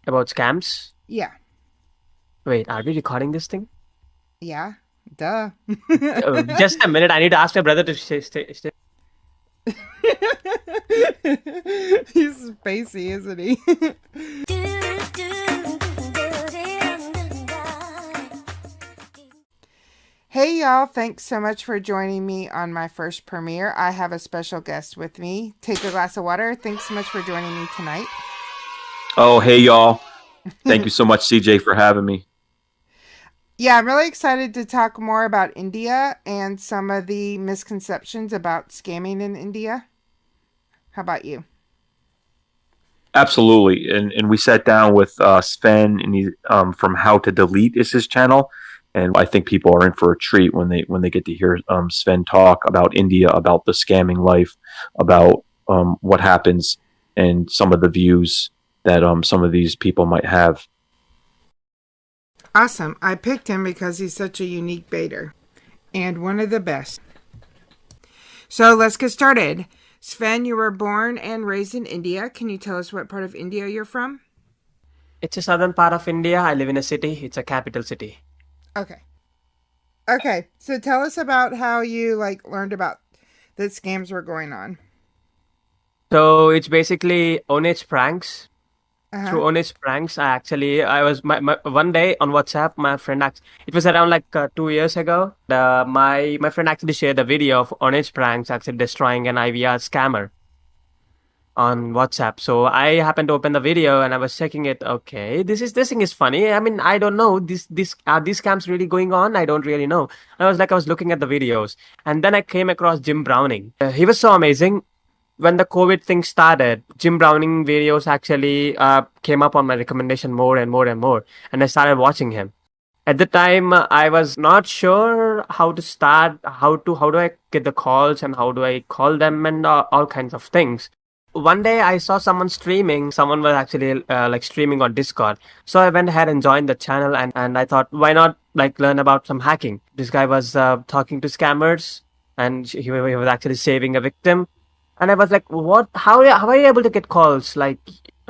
About scams? Yeah. Wait, are we recording this thing? Yeah. Duh. Just a minute. I need to ask my brother to stay. He's spacey, isn't he? Hey y'all, thanks so much for joining me on my first premiere. I have a special guest with me. Take a glass of water. Thanks so much for joining me tonight. Oh, hey, y'all. Thank you so much, CJ, for having me. Yeah, I'm really excited to talk more about India and some of the misconceptions about scamming in India. How about you? Absolutely. And we sat down with Sven and he, from How to Delete is his channel. And I think people are in for a treat when they get to hear Sven talk about India, about the scamming life, about what happens, and some of the views that some of these people might have. Awesome. I picked him because he's such a unique baiter and one of the best. So let's get started. Sven, you were born and raised in India. Can you tell us what part of India you're from? It's a southern part of India. I live in a city. It's a capital city. Okay. Okay. So tell us about how you learned about that scams were going on. So it's basically Onage pranks. Uh-huh. Through Onage pranks, I was my one day on WhatsApp. My friend it was around 2 years ago. My friend actually shared a video of Onage pranks actually destroying an IVR scammer on WhatsApp. So I happened to open the video and I was checking it. Okay, this thing is funny. I mean, I don't know. This are these scams really going on? I don't really know. I was looking at the videos, and then I came across Jim Browning. He was so amazing. When the COVID thing started, Jim Browning videos actually came up on my recommendation more and more and more, and I started watching him. At the time, I was not sure how to start, how do I get the calls and how do I call them and all kinds of things. One day I saw someone streaming. Someone was actually streaming on Discord. So I went ahead and joined the channel and I thought, why not learn about some hacking? This guy was talking to scammers and he was actually saving a victim. And I was like, what? How are you able to get calls? I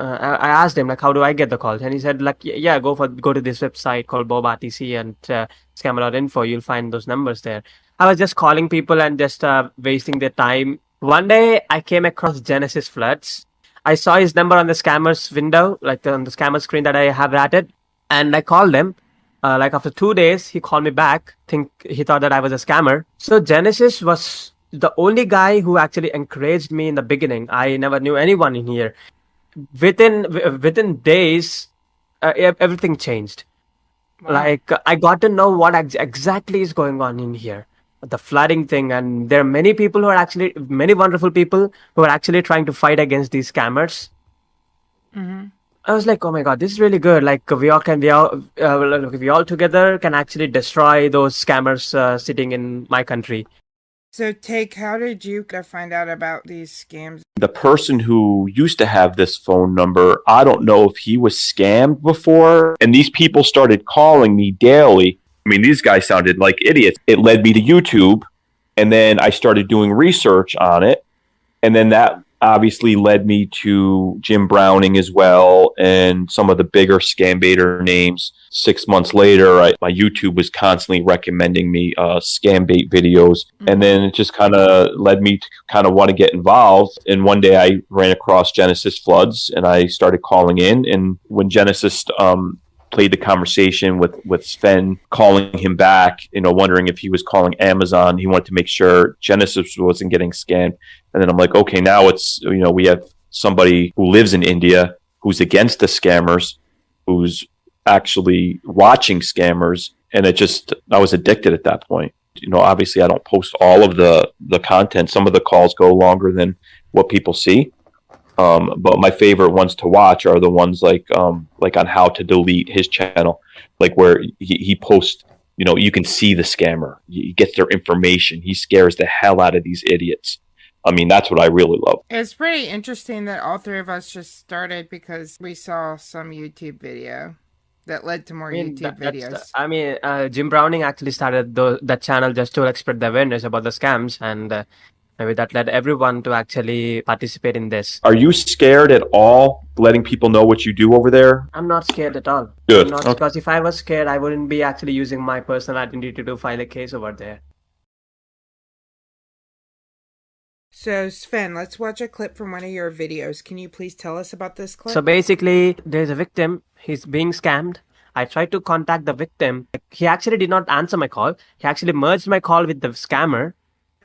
asked him how do I get the calls? And he said yeah, go to this website called Bob RTC and scammer.info. You'll find those numbers there. I was just calling people and just wasting their time. One day I came across Genesis Floods. I saw his number on the scammer's window, on the scammer screen that I have ratted, and I called him. After 2 days, he called me back. Think he thought that I was a scammer. So Genesis was the only guy who actually encouraged me in the beginning. I never knew anyone in here. Within days, everything changed. Wow. I got to know what exactly is going on in here, the flooding thing, and there are many wonderful people who are actually trying to fight against these scammers. Mm-hmm. I was like, oh my god, this is really good. We all together can actually destroy those scammers sitting in my country. So, how did you find out about these scams? The person who used to have this phone number, I don't know if he was scammed before. And these people started calling me daily. I mean, these guys sounded like idiots. It led me to YouTube. And then I started doing research on it. And then that obviously led me to Jim Browning as well and some of the bigger Scambaiter names. 6 months later, my YouTube was constantly recommending me Scambait videos. Mm-hmm. And then it just kind of led me to kind of want to get involved. And one day I ran across Genesis Floods and I started calling in. And when Genesis played the conversation with Sven, calling him back, wondering if he was calling Amazon. He wanted to make sure Genesis wasn't getting scammed. And then I'm like, okay, now it's, we have somebody who lives in India who's against the scammers, who's actually watching scammers. And I was addicted at that point. Obviously I don't post all of the content. Some of the calls go longer than what people see. But my favorite ones to watch are the ones like on How to Delete, his channel, where he posts, you can see the scammer. He gets their information. He scares the hell out of these idiots. I mean, that's what I really love. It's pretty interesting that all three of us just started because we saw some YouTube video that led to more YouTube videos. Jim Browning actually started that channel just to spread the awareness about the scams, and Maybe that led everyone to actually participate in this. Are you scared at all letting people know what you do over there? I'm not scared at all. Good. I'm not, Okay. because if I was scared, I wouldn't be actually using my personal identity to file a case over there. So, Sven, let's watch a clip from one of your videos. Can you please tell us about this clip? So basically, there's a victim. He's being scammed. I tried to contact the victim. He actually did not answer my call. He actually merged my call with the scammer.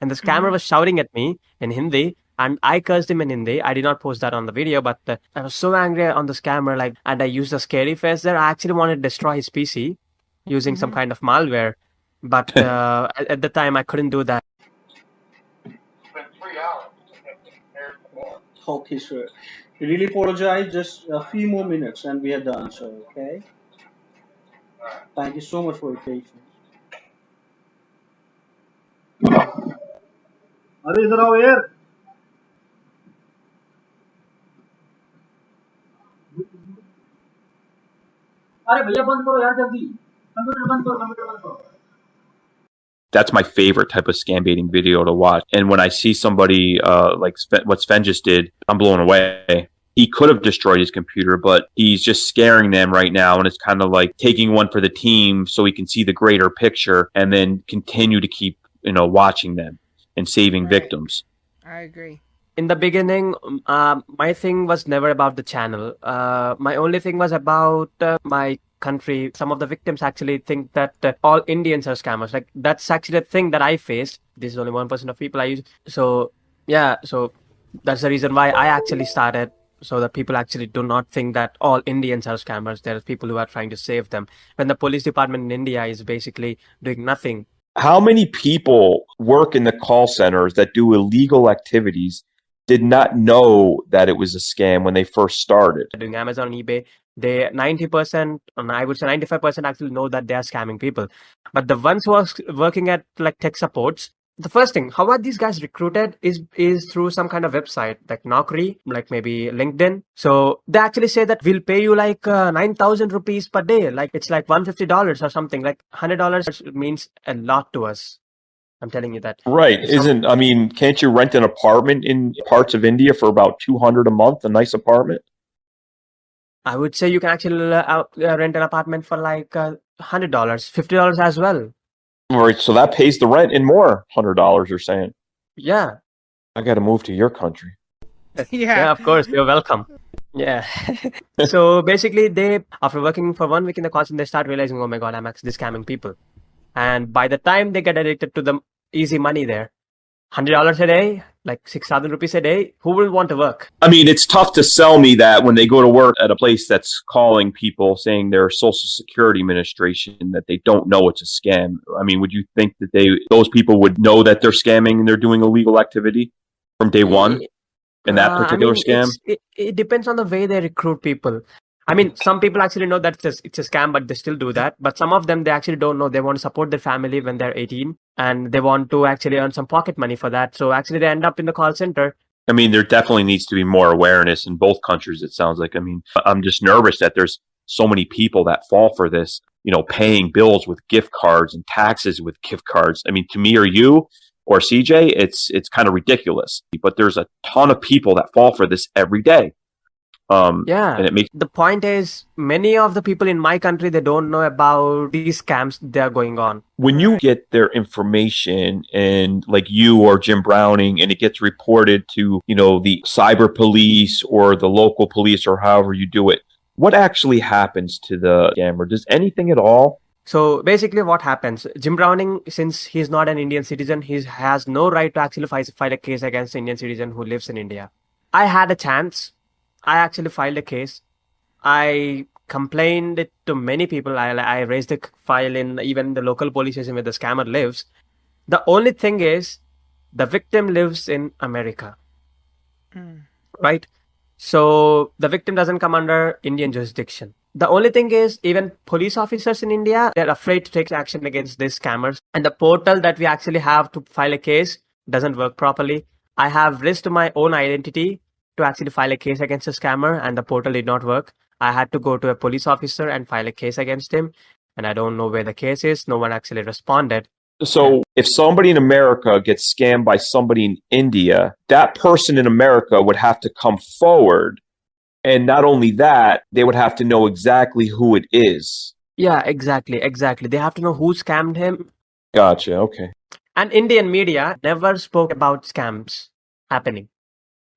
And the scammer was shouting at me in Hindi. And I cursed him in Hindi. I did not post that on the video, but I was so angry on the scammer. And I used a scary face there. I actually wanted to destroy his PC using some kind of malware. But at the time, I couldn't do that. Okay, sir. We really apologize. Just a few more minutes and we are done, sir. Okay? Thank you so much for your patience. अरे इधर आओ यार. अरे भैया बंद करो यार जल्दी. कंप्यूटर बंद करो. That's my favorite type of scam baiting video to watch. And when I see somebody like what Sven just did, I'm blown away. He could have destroyed his computer, but he's just scaring them right now. And it's kind of like taking one for the team so he can see the greater picture and then continue to keep, watching them and saving victims. I agree. In the beginning, my thing was never about the channel. My only thing was about my country. Some of the victims actually think that all Indians are scammers. Like, that's actually a thing that I faced. This is only 1% of people I use. So yeah, so that's the reason why I actually started, so that people actually do not think that all Indians are scammers. There are people who are trying to save them, when the police department in India is basically doing nothing. How many people work in the call centers that do illegal activities did not know that it was a scam when they first started? Doing Amazon, eBay, they 90%, and I would say 95% actually know that they are scamming people. But the ones who are working at like tech supports, the first thing, how are these guys recruited is through some kind of website like Naukri, like maybe LinkedIn. So they actually say that we'll pay you like 9,000 rupees per day. Like, it's like $150 or something. Like $100 means a lot to us. I'm telling you that. Right. Can't you rent an apartment in parts of India for about $200 a month, a nice apartment? I would say you can actually rent an apartment for like $100, $50 as well. All right, so that pays the rent and more. $100, you're saying? Yeah. I got to move to your country. Yeah, of course. You're welcome. Yeah. So basically, they, after working for 1 week in the call center, they start realizing, oh my God, I'm actually scamming people. And by the time they get addicted to the easy money there, $100 a day, like 6,000 rupees a day, who will want to work? It's tough to sell me that when they go to work at a place that's calling people saying they're Social Security Administration, that they don't know it's a scam. Would you think that those people would know that they're scamming and they're doing illegal activity from day one in that particular scam? It depends on the way they recruit people. Some people actually know that it's a scam, but they still do that. But some of them, they actually don't know. They want to support their family when they're 18, and they want to actually earn some pocket money for that. So actually, they end up in the call center. There definitely needs to be more awareness in both countries, it sounds like. I'm just nervous that there's so many people that fall for this, paying bills with gift cards and taxes with gift cards. To me or you or CJ, it's kind of ridiculous. But there's a ton of people that fall for this every day. And the point is, many of the people in my country, they don't know about these scams that are going on. When you get their information, and like you or Jim Browning, and it gets reported to, the cyber police or the local police or however you do it, what actually happens to the scammer? Does anything at all? So basically what happens, Jim Browning, since he's not an Indian citizen, he has no right to actually file a case against an Indian citizen who lives in India. I had a chance. I actually filed a case. I complained it to many people. I raised a file in even the local police station where the scammer lives. The only thing is, the victim lives in America. Right? So the victim doesn't come under Indian jurisdiction. The only thing is, even police officers in India, they're afraid to take action against these scammers. And the portal that we actually have to file a case doesn't work properly. I have risked my own identity to actually file a case against a scammer, and the portal did not work. I had to go to a police officer and file a case against him, and I don't know where the case is. No one actually responded. So if somebody in America gets scammed by somebody in India, that person in America would have to come forward. And not only that, they would have to know exactly who it is. Yeah, exactly, exactly. They have to know who scammed him. Gotcha. Okay. And Indian media never spoke about scams happening.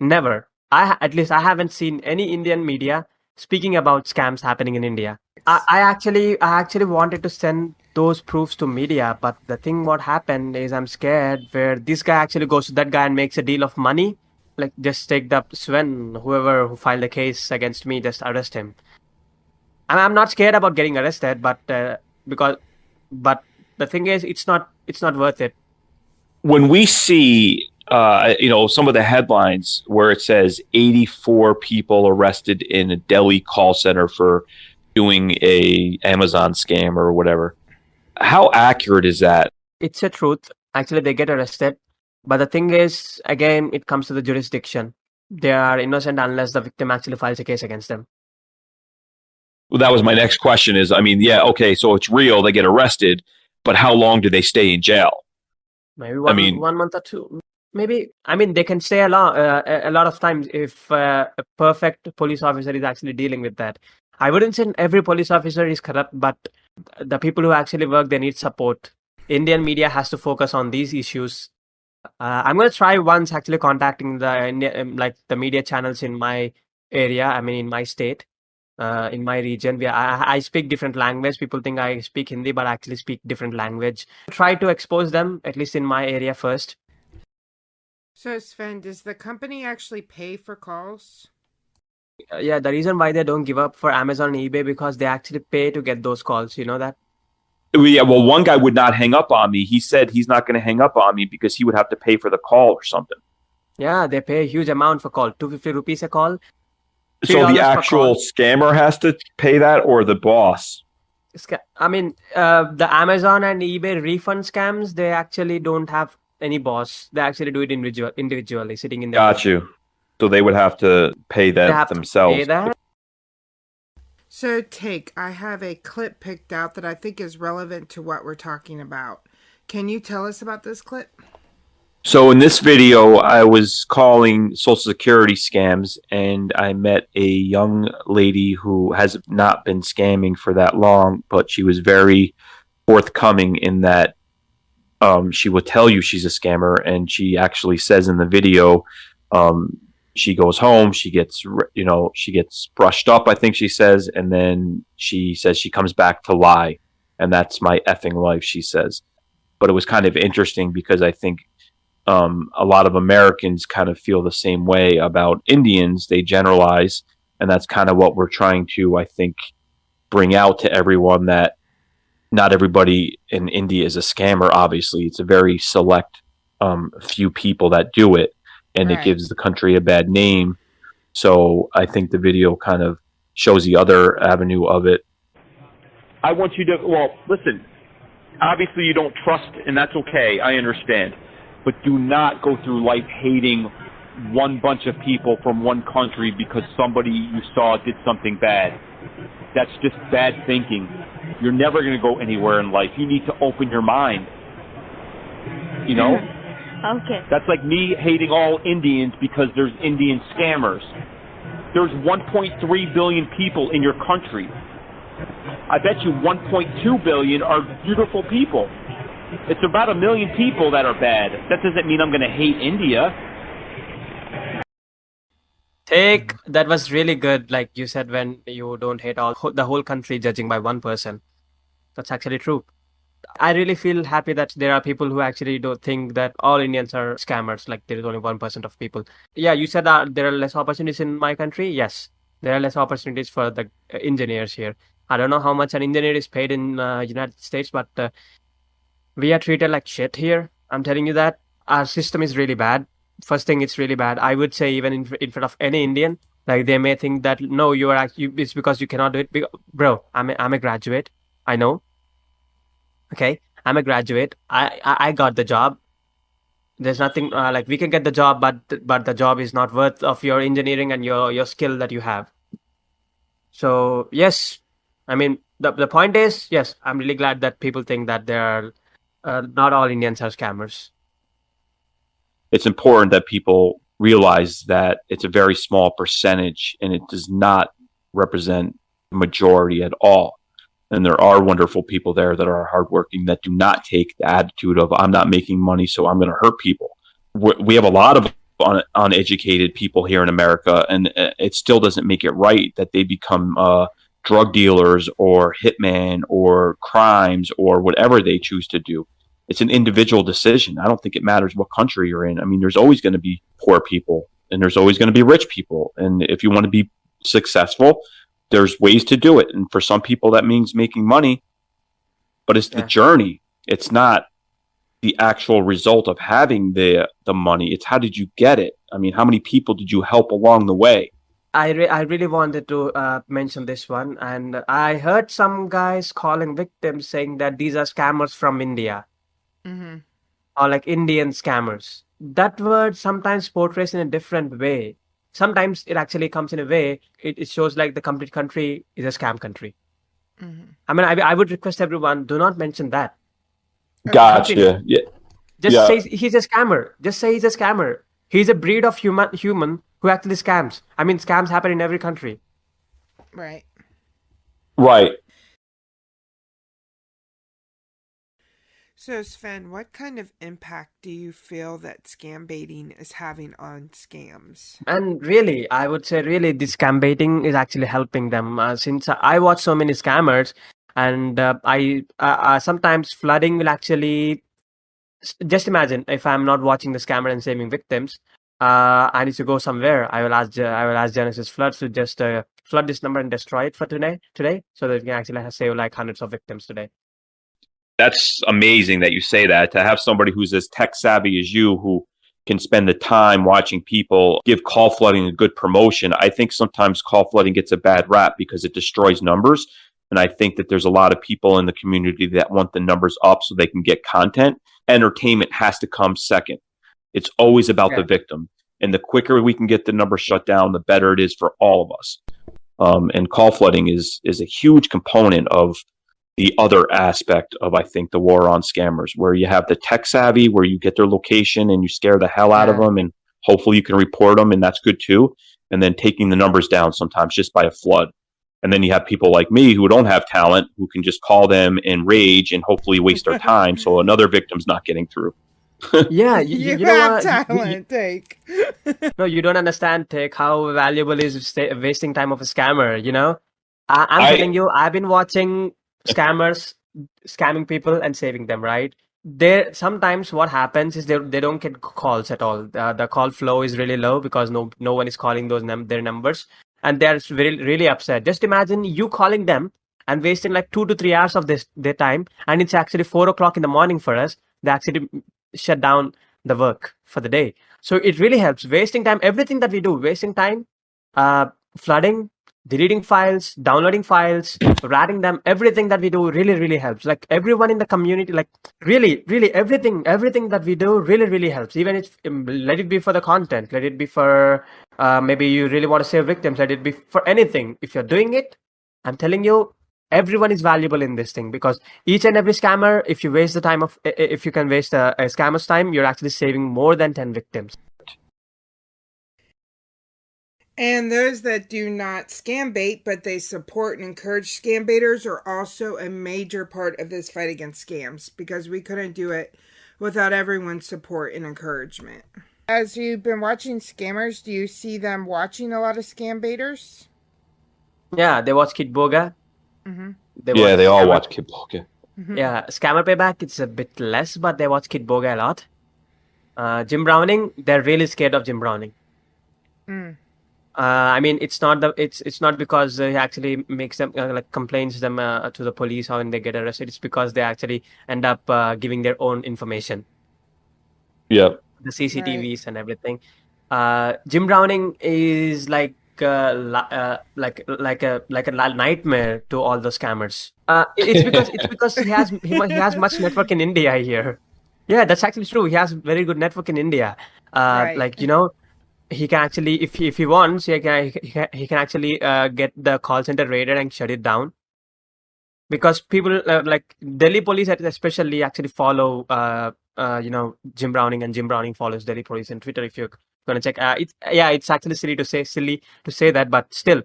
Never. At least I haven't seen any Indian media speaking about scams happening in India. I actually wanted to send those proofs to media, but the thing what happened is I'm scared where this guy actually goes to that guy and makes a deal of money. Like just take the Sven, whoever who filed the case against me, just arrest him. I'm not scared about getting arrested, because but the thing is it's not worth it. When we see, some of the headlines where it says 84 people arrested in a Delhi call center for doing a Amazon scam or whatever, how accurate is that? It's a truth. Actually, they get arrested. But the thing is, again, it comes to the jurisdiction. They are innocent unless the victim actually files a case against them. Well, that was my next question is, I mean, yeah, okay, so it's real, they get arrested, but how long do they stay in jail? Maybe I mean, 1 month or two. Maybe, I mean, they can stay a lot of times if a perfect police officer is actually dealing with that. I wouldn't say every police officer is corrupt, but the people who actually work, they need support. Indian media has to focus on these issues. I'm going to try once actually contacting like the media channels in my area, I mean, in my state, in my region. I speak different language. People think I speak Hindi, but I actually speak different language. Try to expose them, at least in my area first. So, Sven, does the company actually pay for calls? Yeah, the reason why they don't give up for Amazon and eBay because they actually pay to get those calls. You know that? yeah, well, one guy would not hang up on me. He said he's not going to hang up on me because he would have to pay for the call or something. Yeah, they pay a huge amount for call, 250 rupees a call. So the actual scammer has to pay that or the boss? I mean, the Amazon and eBay refund scams, they actually don't have any boss. They actually do it individually, sitting in their Got you. So they would have to pay that They have themselves. to pay that. So, I have a clip picked out that I think is relevant to what we're talking about. Can you tell us about this clip? So in this video, I was calling Social Security scams, and I met a young lady who has not been scamming for that long, but she was very forthcoming in that she will tell you she's a scammer, and she actually says in the video, she goes home, she gets brushed up, I think she says, and then she says she comes back to lie, and that's my effing life, she says. But it was kind of interesting because I think a lot of Americans kind of feel the same way about Indians. They generalize, and that's kind of what we're trying to, I think, bring out to everyone, that not everybody in India is a scammer. Obviously, it's a very select few people that do it, and Right. it gives the country a bad name. So I think the video kind of shows the other avenue of it. I want you to, well, listen, obviously you don't trust, and that's okay, I understand. But do not go through life hating one bunch of people from one country because somebody you saw did something bad. That's just bad thinking. You're never going to go anywhere in life. You need to open your mind. You know? Okay. That's like me hating all Indians because there's Indian scammers. There's 1.3 billion people in your country. I bet you 1.2 billion are beautiful people. It's about 1 million people that are bad. That doesn't mean I'm going to hate India. That was really good, like you said, when you don't hate the whole country judging by one person. That's actually true. I really feel happy that there are people who actually don't think that all Indians are scammers, like there is only 1% of people. Yeah, you said that there are less opportunities in my country. Yes, there are less opportunities for the engineers here. I don't know how much an engineer is paid in United States, but we are treated like shit here. I'm telling you that. Our system is really bad. First thing, it's really bad. I would say even in front of any Indian, like they may think that, no, it's because you cannot do it. Bro, I'm a graduate. I know. Okay, I'm a graduate. I got the job. There's nothing like we can get the job, but the job is not worth of your engineering and your skill that you have. So yes, I mean the point is, yes, I'm really glad that people think that there are Not all Indians are scammers. It's important that people realize that it's a very small percentage and it does not represent the majority at all. And there are wonderful people there that are hardworking that do not take the attitude of I'm not making money, so I'm going to hurt people. We have a lot of uneducated people here in America, and it still doesn't make it right that they become drug dealers or hitmen or crimes or whatever they choose to do. It's an individual decision. I don't think it matters what country you're in. I mean, there's always going to be poor people and there's always going to be rich people. And if you want to be successful, there's ways to do it. And for some people, that means making money, but it's the journey. It's not the actual result of having the money. It's how did you get it? I mean, how many people did you help along the way? I really wanted to mention this one, and I heard some guys calling victims saying that these are scammers from India Mm-hmm. or like Indian scammers. That word sometimes portrays in a different way. Sometimes it actually comes in a way, it shows like the complete country is a scam country. Mm-hmm. I mean, I would request everyone, do not mention that. Gotcha. Yeah. Just Yeah. say he's a scammer. Just say he's a scammer. He's a breed of human who actually scams. I mean, scams happen in every country. Right. Right. So, Sven, what kind of impact do you feel that scam baiting is having on scams? And really, I would say really this scambaiting is actually helping them. Since I watch so many scammers, and I sometimes flooding will actually just imagine if I'm not watching the scammer and saving victims. I need to go somewhere. I will ask Genesis Floods to just flood this number and destroy it for today, so that we can actually save like hundreds of victims today. That's amazing that you say that. To have somebody who's as tech savvy as you, who can spend the time watching people give call flooding a good promotion. I think sometimes call flooding gets a bad rap because it destroys numbers. And I think that there's a lot of people in the community that want the numbers up so they can get content. Entertainment has to come second. It's always about the victim. And the quicker we can get the numbers shut down, the better it is for all of us. And call flooding is a huge component of the other aspect of, I think, the war on scammers, where you have the tech savvy, where you get their location and you scare the hell out of them, and hopefully you can report them, and that's good too. And then taking the numbers down sometimes just by a flood. And then you have people like me who don't have talent, who can just call them and rage and hopefully waste their time so another victim's not getting through. Yeah, You you know have what? talent, Take. No, you don't understand, Take, how valuable is wasting time of a scammer, you know? I'm telling you, I've been watching scammers scamming people and saving them, right? There sometimes what happens is they don't get calls at all. The call flow is really low because no one is calling their numbers, and they're really upset. Just imagine you calling them and wasting like 2 to 3 hours of their time, and it's actually 4 o'clock in the morning for us. They actually shut down the work for the day. So it really helps. Wasting time, everything that we do, wasting time, flooding, deleting files, downloading files, ratting them, everything that we do really helps. Like everyone in the community, like really everything that we do really helps. Even if let it be for the content, let it be for maybe you really want to save victims, let it be for anything. If you're doing it, I'm telling you, everyone is valuable in this thing, because each and every scammer, if you waste the time of, if you can waste a scammer's time, you're actually saving more than 10 victims. And those that do not scam bait, but they support and encourage scam baiters, are also a major part of this fight against scams, because we couldn't do it without everyone's support and encouragement. As you've been watching scammers, do you see them watching a lot of scam baiters? Yeah, they watch Kid Boga. Mm-hmm. They all watch Kid Boga. Mm-hmm. Yeah, Scammer Payback, it's a bit less, but they watch Kid Boga a lot. Jim Browning, they're really scared of Jim Browning. Mm. I mean, it's not because he actually makes them like complains them to the police when they get arrested. It's because they actually end up giving their own information. Yeah, the CCTVs and everything. Jim Browning is like a nightmare to all the scammers. It's because he has much network in India here. Yeah, that's actually true. He has very good network in India. Right. Like, you know, he can actually, if he wants, he can actually get the call center raided and shut it down. because people like Delhi police especially actually follow Jim Browning, and Jim Browning follows Delhi police on Twitter. If you're gonna check, it's actually silly to say that, but still.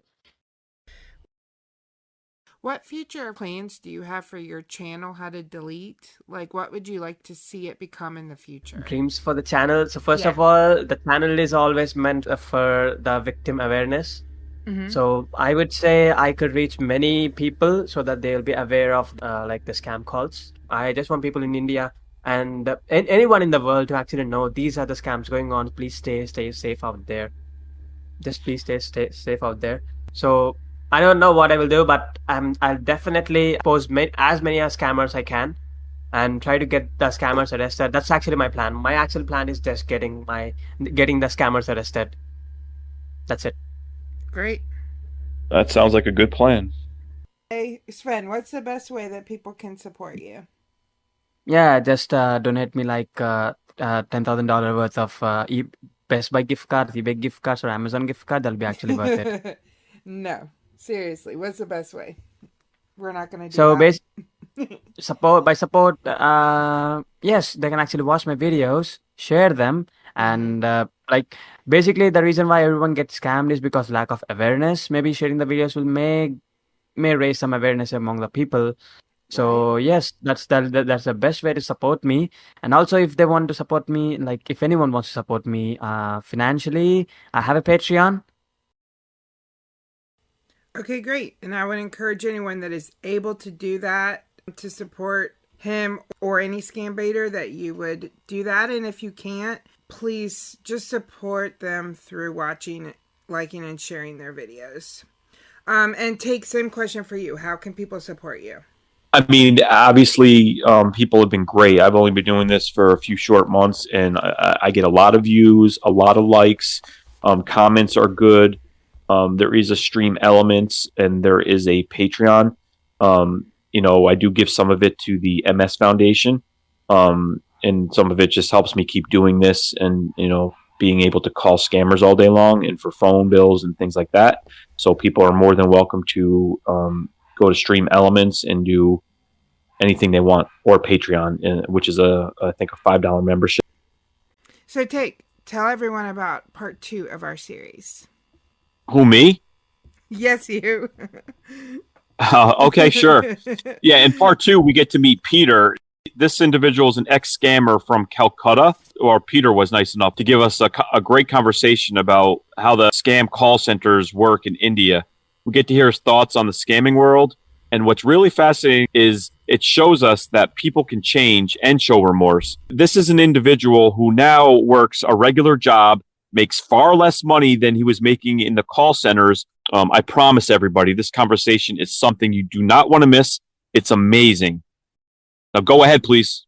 What future plans do you have for your channel? How to delete? Like, what would you like to see it become in the future? Dreams for the channel. So first Yeah. of all, the channel is always meant for the victim awareness. Mm-hmm. So I would say I could reach many people so that they'll be aware of like the scam calls. I just want people in India and anyone in the world to actually know these are the scams going on. Please stay safe out there. Just please stay safe out there. So I don't know what I will do, but I'll definitely post as many as scammers I can and try to get the scammers arrested. That's actually my plan. My actual plan is just getting the scammers arrested. That's it. Great. That sounds like a good plan. Hey, Sven, what's the best way that people can support you? Yeah, just donate me like $10,000 worth of Best Buy gift cards, eBay gift cards, or Amazon gift card. That'll be actually worth it. No, seriously, what's the best way? We're not gonna do So that. support, yes, they can actually watch my videos, share them, and like basically the reason why everyone gets scammed is because lack of awareness. Maybe sharing the videos will may raise some awareness among the people. So yes, that's the best way to support me. And also, if they want to support me, like if anyone wants to support me financially, I have a Patreon. Okay, great. And I would encourage anyone that is able to do that to support him or any Scambaiter that you would do that. And if you can't, please just support them through watching, liking, and sharing their videos. And Take, same question for you. How can people support you? I mean, obviously, people have been great. I've only been doing this for a few short months, and I get a lot of views, a lot of likes. Comments are good. There is a stream elements, and there is a Patreon. I do give some of it to the MS Foundation, and some of it just helps me keep doing this, and being able to call scammers all day long, and for phone bills and things like that. So people are more than welcome to go to Stream Elements and do anything they want, or Patreon, which is I think a $5 membership. So tell everyone about part 2 of our series. Who, me? Yes, you. Okay, sure. Yeah, in part 2, we get to meet Peter. This individual is an ex-scammer from Calcutta, or Peter was nice enough to give us a great conversation about how the scam call centers work in India. We get to hear his thoughts on the scamming world. And what's really fascinating is it shows us that people can change and show remorse. This is an individual who now works a regular job, makes far less money than he was making in the call centers. I promise everybody, this conversation is something you do not want to miss. It's amazing. Now go ahead, please.